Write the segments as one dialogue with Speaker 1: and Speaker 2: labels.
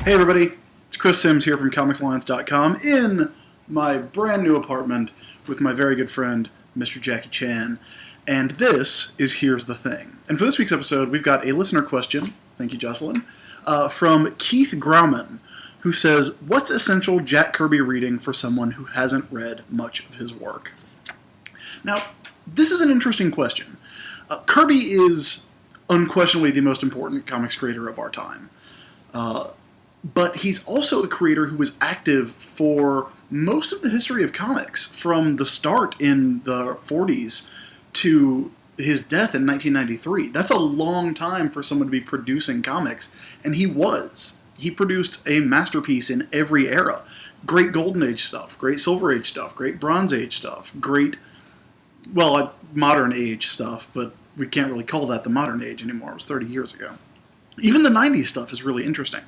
Speaker 1: Hey everybody, it's Chris Sims here from ComicsAlliance.com in my brand new apartment with my very good friend, Mr. Jackie Chan. And this is Here's the Thing. And for this week's episode, we've got a listener question, thank you Jocelyn, from Keith Grauman, who says, what's essential Jack Kirby reading for someone who hasn't read much of his work? Now, this is an interesting question. Kirby is unquestionably the most important comics creator of our time. But he's also a creator who was active for most of the history of comics, from the start in the 40s to his death in 1993. That's a long time for someone to be producing comics, and he was. He produced a masterpiece in every era. Great Golden Age stuff, great Silver Age stuff, great Bronze Age stuff, great, well, modern age stuff, but we can't really call that the modern age anymore. It was 30 years ago. Even the 90s stuff is really interesting.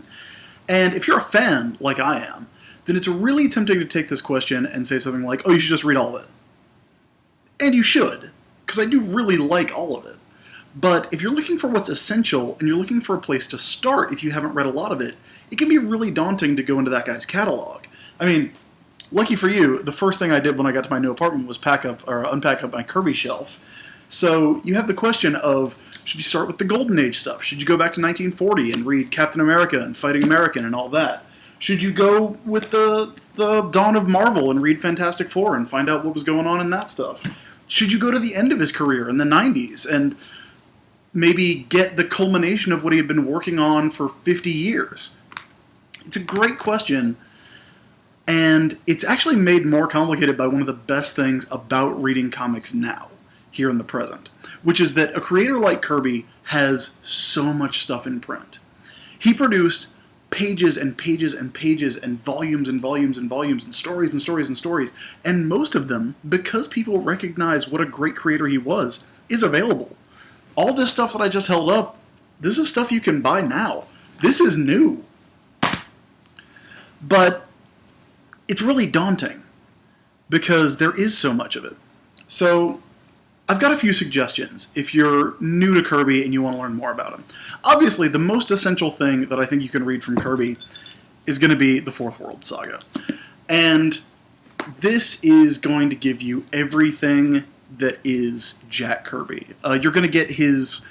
Speaker 1: And if you're a fan, like I am, then it's really tempting to take this question and say something like, oh, you should just read all of it. And you should, because I do really like all of it. But if you're looking for what's essential, and you're looking for a place to start if you haven't read a lot of it, it can be really daunting to go into that guy's catalog. I mean, lucky for you, the first thing I did when I got to my new apartment was unpack up my Kirby shelf. So you have the question of, should you start with the Golden Age stuff? Should you go back to 1940 and read Captain America and Fighting American and all that? Should you go with the dawn of Marvel and read Fantastic Four and find out what was going on in that stuff? Should you go to the end of his career in the 90s and maybe get the culmination of what he had been working on for 50 years? It's a great question, and it's actually made more complicated by one of the best things about reading comics now, here in the present, which is that a creator like Kirby has so much stuff in print. He produced pages and pages and pages and volumes and volumes and volumes and stories and stories and stories, and most of them, because people recognize what a great creator he was, is available. All this stuff that I just held up, this is stuff you can buy now. This is new. But it's really daunting because there is so much of it. So I've got a few suggestions if you're new to Kirby and you want to learn more about him. Obviously, the most essential thing that I think you can read from Kirby is going to be the Fourth World Saga. And this is going to give you everything that is Jack Kirby. You're going to get his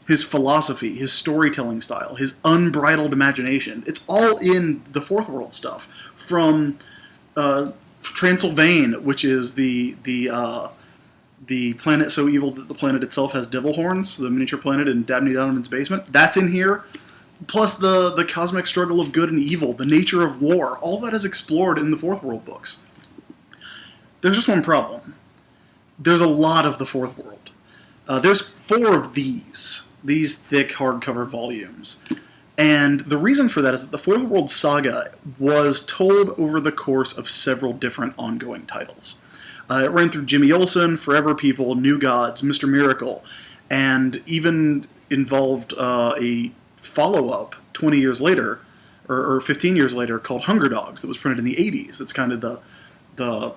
Speaker 1: philosophy, his storytelling style, his unbridled imagination. It's all in the Fourth World stuff. From Transylvania, which is the planet so evil that the planet itself has devil horns, the miniature planet in Dabney Donovan's basement. That's in here. Plus the cosmic struggle of good and evil, the nature of war. All that is explored in the Fourth World books. There's just one problem. There's a lot of the Fourth World. There's 4 of these thick hardcover volumes. And the reason for that is that the Fourth World Saga was told over the course of several different ongoing titles. It ran through Jimmy Olsen, Forever People, New Gods, Mr. Miracle, and even involved a follow-up 20 years later, or 15 years later, called Hunger Dogs, that was printed in the 80s. That's kind of the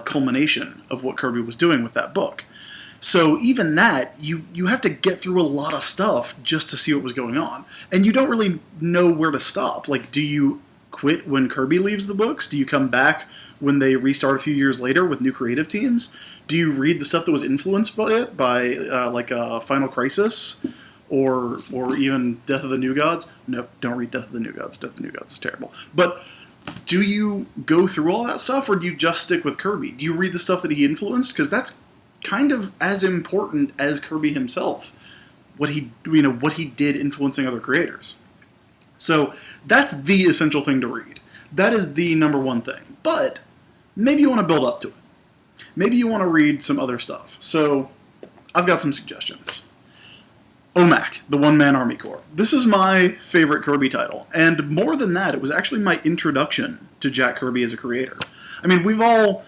Speaker 1: culmination of what Kirby was doing with that book. So even that, you have to get through a lot of stuff just to see what was going on. And you don't really know where to stop. Like, do you quit when Kirby leaves the books? Do you come back when they restart a few years later with new creative teams? Do you read the stuff that was influenced by it, like Final Crisis or even Death of the New Gods? No, don't read Death of the New Gods. Death of the New Gods is terrible. But do you go through all that stuff, or do you just stick with Kirby? Do you read the stuff that he influenced? Because that's kind of as important as Kirby himself, what he did influencing other creators. So that's the essential thing to read. That is the number one thing. But maybe you want to build up to it. Maybe you want to read some other stuff. So I've got some suggestions. Oh Mack, the One-Man Army Corps. This is my favorite Kirby title. And more than that, it was actually my introduction to Jack Kirby as a creator. I mean, we've all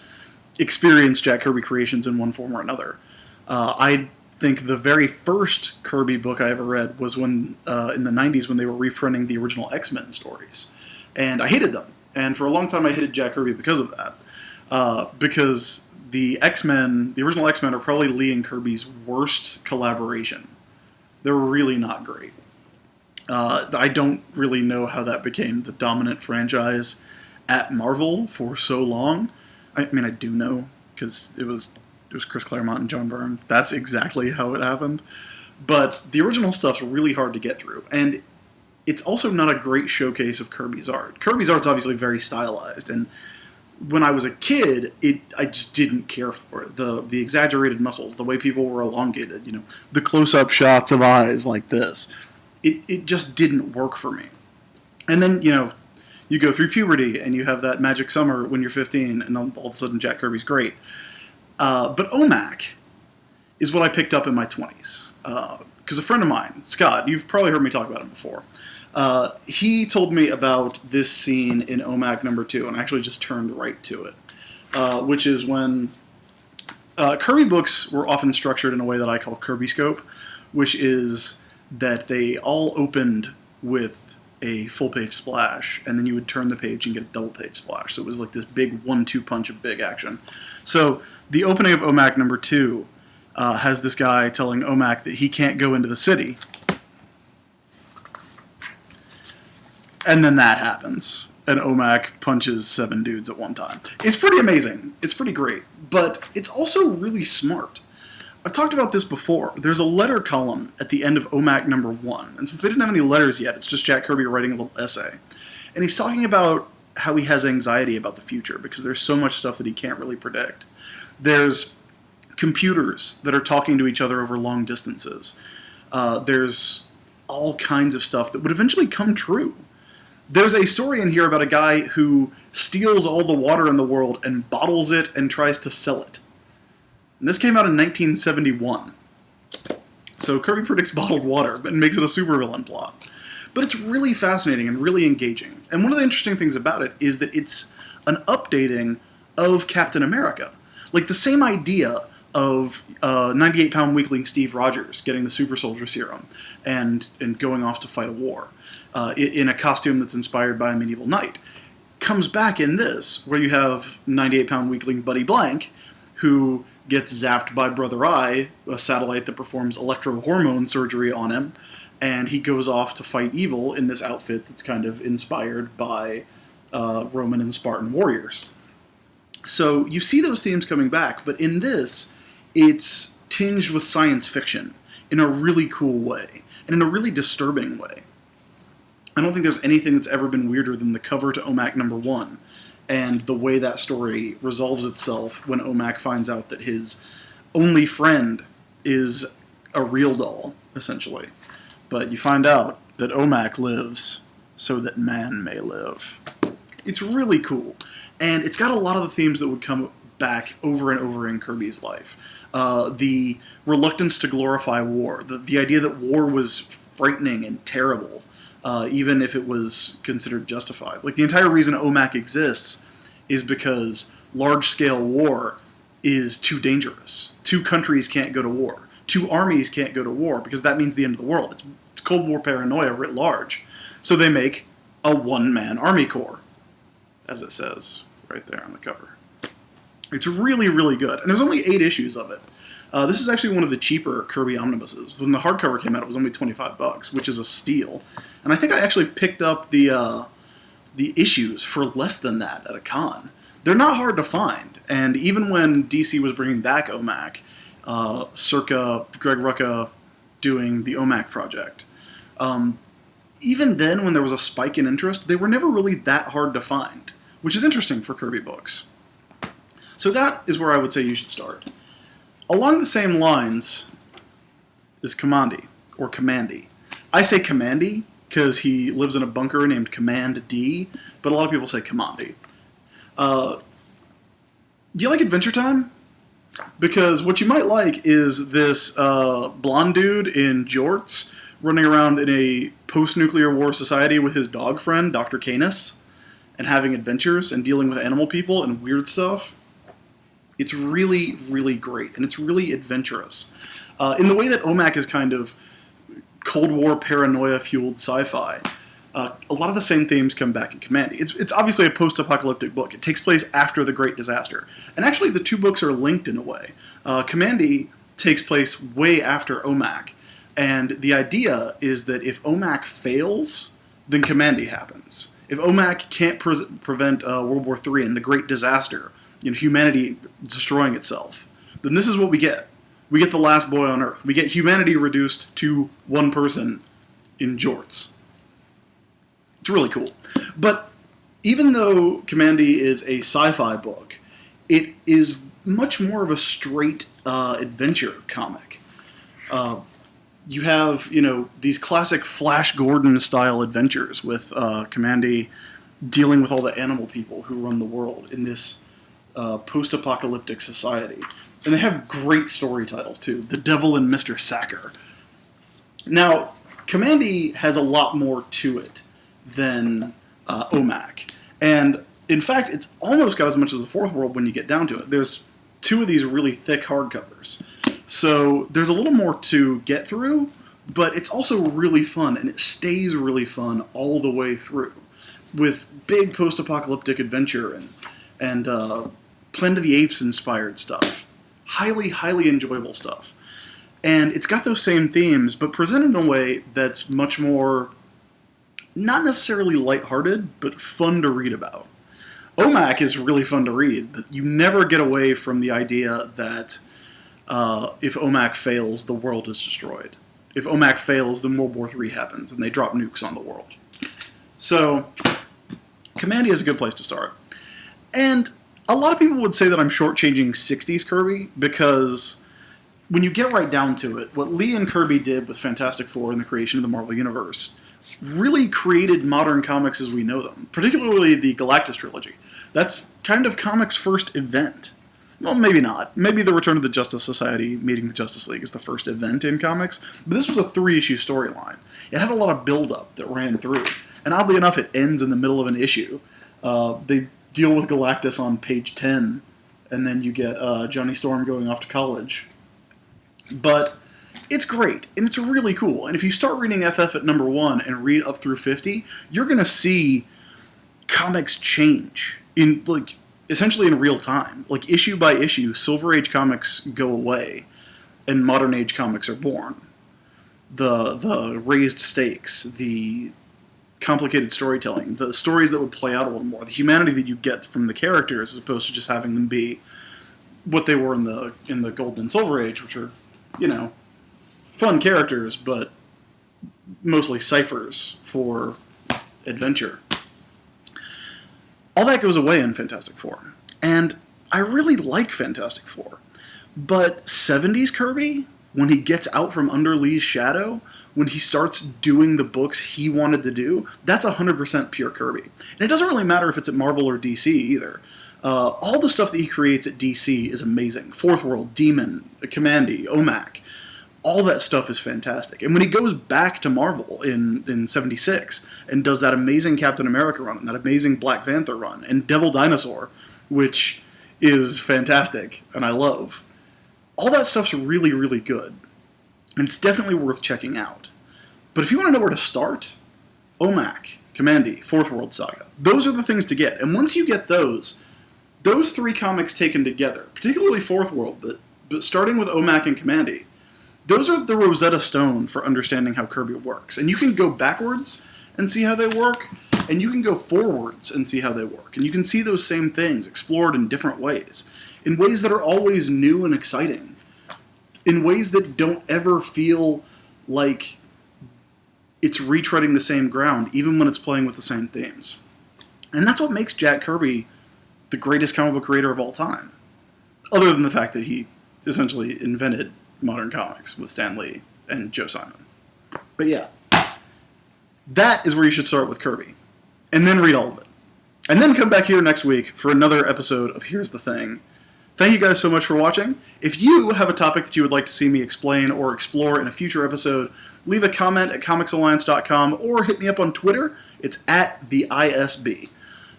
Speaker 1: experienced Jack Kirby creations in one form or another. I think the very first Kirby book I ever read was when in the 90s when they were reprinting the original X-Men stories. And I hated them. And for a long time I hated Jack Kirby because of that. Because the original X-Men are probably Lee and Kirby's worst collaboration. They're really not great. I don't really know how that became the dominant franchise at Marvel for so long. I mean, I do know because it was Chris Claremont and John Byrne. That's exactly how it happened. But the original stuff's really hard to get through, and it's also not a great showcase of Kirby's art. Kirby's art's obviously very stylized, and when I was a kid, I just didn't care for it. The exaggerated muscles, the way people were elongated, the close-up shots of eyes like this. It just didn't work for me. And then, you go through puberty and you have that magic summer when you're 15 and all of a sudden Jack Kirby's great. But Oh Mack is what I picked up in my 20s. Because a friend of mine, Scott, you've probably heard me talk about him before, he told me about this scene in Oh Mack number 2, and I actually just turned right to it, which is when Kirby books were often structured in a way that I call Kirby scope, which is that they all opened with a full-page splash, and then you would turn the page and get a double-page splash. So it was like this big 1-2 punch of big action. So the opening of Oh Mack number 2 has this guy telling Oh Mack that he can't go into the city. And then that happens, and Oh Mack punches 7 dudes at one time. It's pretty amazing. It's pretty great, but it's also really smart. I've talked about this before. There's a letter column at the end of Oh Mack number 1, and since they didn't have any letters yet, it's just Jack Kirby writing a little essay. And he's talking about how he has anxiety about the future because there's so much stuff that he can't really predict. There's computers that are talking to each other over long distances. There's all kinds of stuff that would eventually come true. There's a story in here about a guy who steals all the water in the world and bottles it and tries to sell it. And this came out in 1971. So Kirby predicts bottled water and makes it a supervillain plot. But it's really fascinating and really engaging. And one of the interesting things about it is that it's an updating of Captain America. Like the same idea of 98-pound weakling Steve Rogers getting the super soldier serum and going off to fight a war in a costume that's inspired by a medieval knight comes back in this, where you have 98-pound weakling Buddy Blank, who gets zapped by Brother Eye, a satellite that performs electro-hormone surgery on him, and he goes off to fight evil in this outfit that's kind of inspired by Roman and Spartan warriors. So you see those themes coming back, but in this, it's tinged with science fiction in a really cool way, and in a really disturbing way. I don't think there's anything that's ever been weirder than the cover to Oh Mack number 1, and the way that story resolves itself when Oh Mack finds out that his only friend is a real doll, essentially. But you find out that Oh Mack lives so that man may live. It's really cool, and it's got a lot of the themes that would come back over and over in Kirby's life. The reluctance to glorify war, the idea that war was frightening and terrible, even if it was considered justified. Like, the entire reason Oh Mack exists is because large-scale war is too dangerous. 2 countries can't go to war. 2 armies can't go to war, because that means the end of the world. It's Cold War paranoia writ large. So they make a one-man army corps, as it says right there on the cover. It's really, really good. And there's only 8 issues of it. This is actually one of the cheaper Kirby omnibuses. When the hardcover came out, it was only $25, which is a steal. And I think I actually picked up the issues for less than that at a con. They're not hard to find. And even when DC was bringing back Oh Mack, circa Greg Rucka doing the Oh Mack project, even then when there was a spike in interest, they were never really that hard to find, which is interesting for Kirby books. So that is where I would say you should start. Along the same lines is Kamandi, or Kamandi. I say Kamandi because he lives in a bunker named Command D, but a lot of people say Kamandi. Do you like Adventure Time? Because what you might like is this blonde dude in jorts running around in a post-nuclear war society with his dog friend, Dr. Canis, and having adventures and dealing with animal people and weird stuff. It's really, really great, and it's really adventurous. In the way that Oh Mack is kind of Cold War paranoia-fueled sci-fi, a lot of the same themes come back in Kamandi. It's obviously a post-apocalyptic book. It takes place after the Great Disaster. And actually, the 2 books are linked in a way. Kamandi takes place way after Oh Mack, And the idea is that if Oh Mack fails, then Kamandi happens. If Oh Mack can't prevent World War III and the Great Disaster, humanity destroying itself, then this is what we get. We get the last boy on Earth. We get humanity reduced to one person in jorts. It's really cool. But even though Kamandi is a sci-fi book, it is much more of a straight adventure comic. You have, these classic Flash Gordon-style adventures with Kamandi dealing with all the animal people who run the world in this post-apocalyptic society. And they have great story titles, too. The Devil and Mr. Sacker. Now, Kamandi has a lot more to it than Oh Mack. And, in fact, it's almost got as much as the Fourth World when you get down to it. There's 2 of these really thick hardcovers. So there's a little more to get through, but it's also really fun, and it stays really fun all the way through, with big post-apocalyptic adventure and Planet of the Apes-inspired stuff. Highly, highly enjoyable stuff. And it's got those same themes, but presented in a way that's much more, not necessarily lighthearted, but fun to read about. Oh Mack is really fun to read, but you never get away from the idea that if Oh Mack fails, the world is destroyed. If Oh Mack fails, then World War III happens, and they drop nukes on the world. So, Kamandi is a good place to start. And a lot of people would say that I'm shortchanging 60s Kirby, because when you get right down to it, what Lee and Kirby did with Fantastic Four and the creation of the Marvel Universe really created modern comics as we know them, particularly the Galactus trilogy. That's kind of comics' first event. Well, maybe not. Maybe the Return of the Justice Society meeting the Justice League is the first event in comics, but this was a 3-issue storyline. It had a lot of build-up that ran through, and oddly enough, it ends in the middle of an issue. They deal with Galactus on page 10, and then you get Johnny Storm going off to college. But it's great, and it's really cool, and if you start reading FF at number 1 and read up through 50, you're going to see comics change in, essentially in real time. Issue by issue, Silver Age comics go away, and modern age comics are born. The raised stakes, the complicated storytelling, the stories that would play out a little more, the humanity that you get from the characters as opposed to just having them be what they were in the Golden and Silver Age, which are, fun characters, but mostly ciphers for adventure. All that goes away in Fantastic Four. And I really like Fantastic Four. But 70s Kirby, when he gets out from under Lee's shadow, when he starts doing the books he wanted to do, that's 100% pure Kirby. And it doesn't really matter if it's at Marvel or DC either. All the stuff that he creates at DC is amazing. Fourth World, Demon, Kamandi, Oh Mack. All that stuff is fantastic. And when he goes back to Marvel in 76 and does that amazing Captain America run and that amazing Black Panther run and Devil Dinosaur, which is fantastic and I love, all that stuff's really, really good. And it's definitely worth checking out. But if you want to know where to start, Oh Mack, Kamandi, Fourth World Saga, those are the things to get. And once you get those 3 comics taken together, particularly Fourth World, but starting with Oh Mack and Kamandi, those are the Rosetta Stone for understanding how Kirby works. And you can go backwards and see how they work, and you can go forwards and see how they work. And you can see those same things explored in different ways that are always new and exciting, in ways that don't ever feel like it's retreading the same ground, even when it's playing with the same themes. And that's what makes Jack Kirby the greatest comic book creator of all time, other than the fact that he essentially invented modern comics with Stan Lee and Joe Simon. But yeah, that is where you should start with Kirby, and then read all of it. And then come back here next week for another episode of Here's the Thing. Thank you guys so much for watching. If you have a topic that you would like to see me explain or explore in a future episode, leave a comment at comicsalliance.com or hit me up on Twitter. It's @TheISB.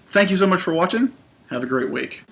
Speaker 1: Thank you so much for watching. Have a great week.